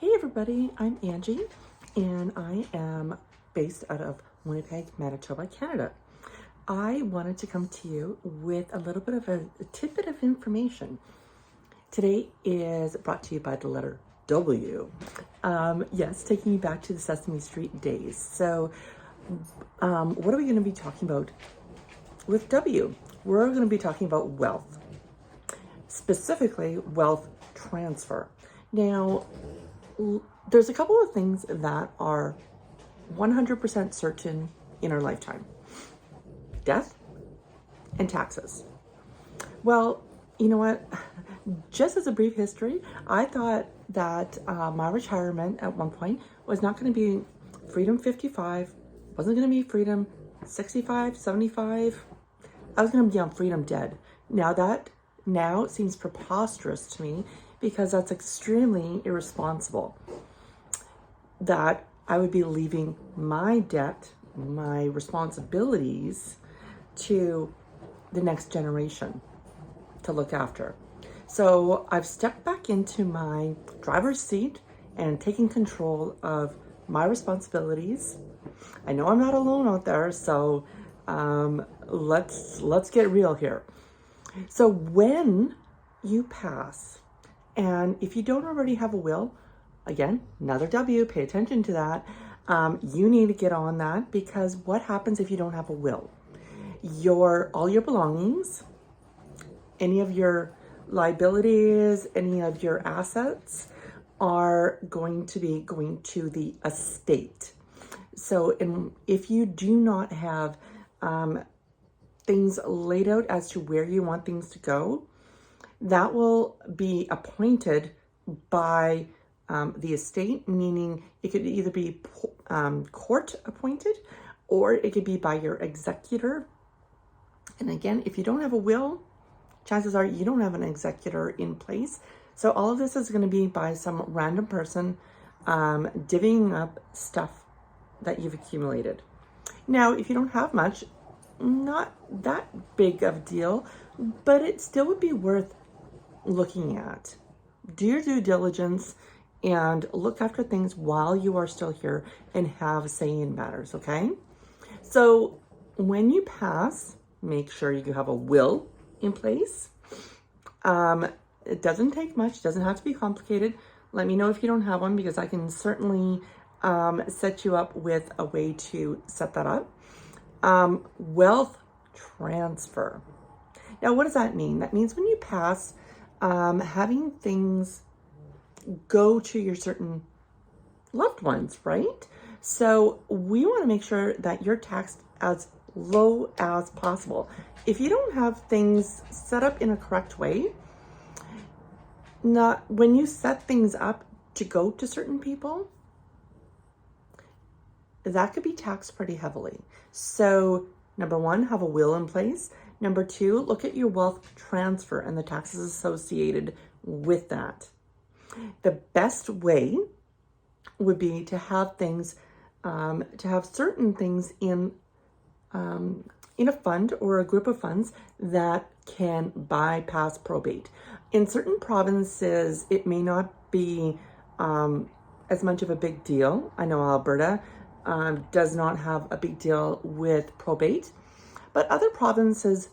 Hey everybody, I'm Angie and I am based out of Winnipeg, Manitoba, Canada. I wanted to come to you with a little bit of a tidbit of information. Today is brought to you by the letter W. Yes, taking you back to the Sesame Street days. So what are we going to be talking about with W? We're going to be talking about wealth, specifically wealth transfer. Now, there's a couple of things that are 100% certain in our lifetime: death and taxes. Well, you know what? Just as a brief history, I thought that my retirement at one point was not going to be freedom 55, wasn't going to be freedom 65, 75. I was going to be on freedom dead. Now seems preposterous to me because that's extremely irresponsible. That I would be leaving my debt, my responsibilities to the next generation to look after. So I've stepped back into my driver's seat and taking control of my responsibilities. I know I'm not alone out there, so let's get real here. So when you pass, and if you don't already have a will, again, another W, pay attention to that. You need to get on that, because what happens if you don't have a will? All your belongings, any of your liabilities, any of your assets are going to be going to the estate. So if you do not have things laid out as to where you want things to go, that will be appointed by the estate, meaning it could either be court appointed or it could be by your executor. And again, if you don't have a will, chances are you don't have an executor in place. So all of this is going to be by some random person divvying up stuff that you've accumulated. Now, if you don't have much, not that big of a deal, but it still would be worth looking at. Do your due diligence and look after things while you are still here and have a say in matters, okay? So when you pass, make sure you have a will in place. It doesn't take much, doesn't have to be complicated. Let me know if you don't have one, because I can certainly set you up with a way to set that up. Wealth transfer. Now, what does that mean? That means when you pass, having things go to your certain loved ones, right? So we want to make sure that you're taxed as low as possible. If you don't have things set up in a correct way, when you set things up to go to certain people, that could be taxed pretty heavily. So number one, have a will in place. Number two, look at your wealth transfer and the taxes associated with that. The best way would be to have things, to have certain things in a fund or a group of funds that can bypass probate. In certain provinces, it may not be as much of a big deal. I know Alberta does not have a big deal with probate, but other provinces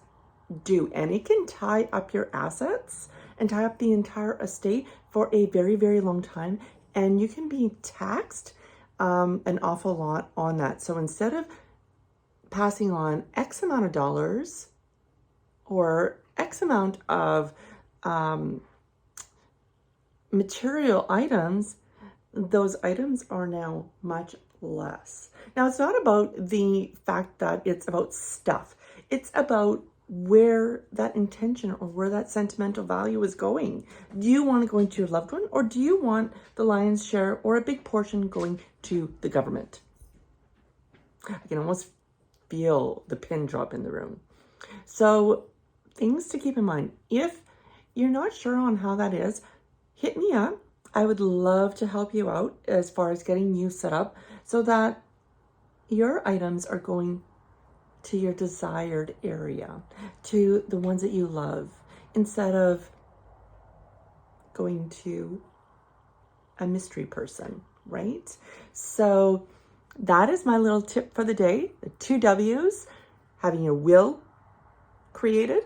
do, and it can tie up your assets and tie up the entire estate for a very, very long time, and you can be taxed an awful lot on that. So instead of passing on X amount of dollars or X amount of material items, those items are now much less. Now, it's not about the fact that it's about stuff. It's about where that intention or where that sentimental value is going. Do you want to go into your loved one, or do you want the lion's share or a big portion going to the government? I can almost feel the pin drop in the room. So things to keep in mind. If you're not sure on how that is, hit me up. I would love to help you out as far as getting you set up so that your items are going to your desired area, to the ones that you love, instead of going to a mystery person, right? So that is my little tip for the day. The 2 W's, having your will created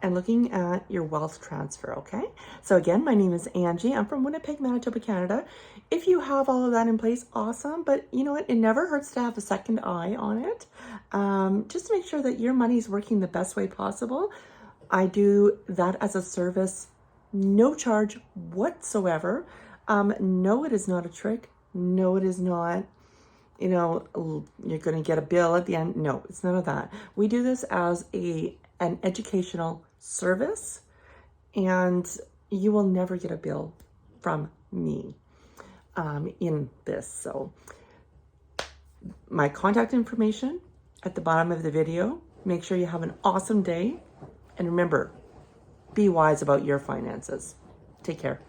and looking at your wealth transfer, okay? So again, my name is Angie. I'm from Winnipeg, Manitoba, Canada. If you have all of that in place, awesome. But you know what? It never hurts to have a second eye on it. Just to make sure that your money is working the best way possible. I do that as a service, no charge whatsoever. No, it is not a trick. No, it is not, you know, you're going to get a bill at the end. No, it's none of that. We do this as an educational service, and you will never get a bill from me in this. So my contact information at the bottom of the video. Make sure you have an awesome day, and remember, be wise about your finances. Take care.